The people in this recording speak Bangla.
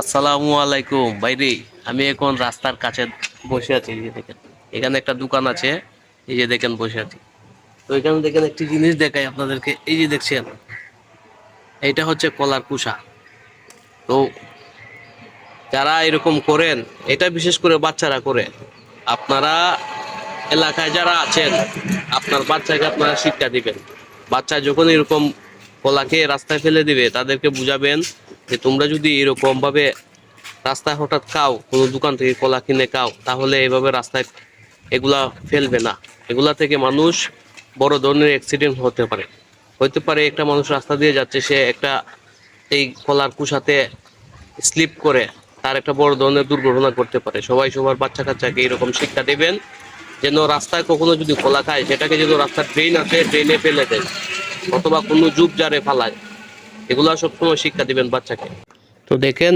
আসসালামু আলাইকুম ভাইরে। আমি এখন রাস্তার কাছে বসে আছি, এই যে দেখেন এখানে একটা দোকান আছে, এই যে দেখেন বসে আছি। তো এখানে দেখেন একটি জিনিস দেখাই আপনাদেরকে, এই যে দেখছেন এইটা হচ্ছে কলার কুষা। তো যারা এরকম করেন, এটা বিশেষ করে বাচ্চারা করে, আপনারা এলাকায় যারা আছেন আপনার বাচ্চাকে আপনারা শিক্ষা দিবেন। বাচ্চা যখন এরকম কলাকে রাস্তায় ফেলে দিবে তাদেরকে বুঝাবেন যে তোমরা যদি এরকম ভাবে রাস্তায় হঠাৎ খাও, কোনো দোকান থেকে কলা কিনে খাও, তাহলে এভাবে রাস্তায় এগুলা ফেলবে না। এগুলা থেকে মানুষ বড় ধরনের অ্যাক্সিডেন্ট হতে পারে একটা মানুষ রাস্তা দিয়ে যাচ্ছে, সে একটা এই কলার কুশাতে স্লিপ করে তার একটা বড় ধরনের দুর্ঘটনা করতে পারে। সবাই সবার বাচ্চা কাচ্চাকে এরকম শিক্ষা দেবেন যেন রাস্তায় কখনো যদি কলা খায় সেটাকে যেন রাস্তার ড্রেন আছে ড্রেনে ফেলে দেয়, অথবা কোনো জুপ জারে ফালায়। এগুলা সবসময় শিক্ষা দিবেন বাচ্চাকে। তো দেখেন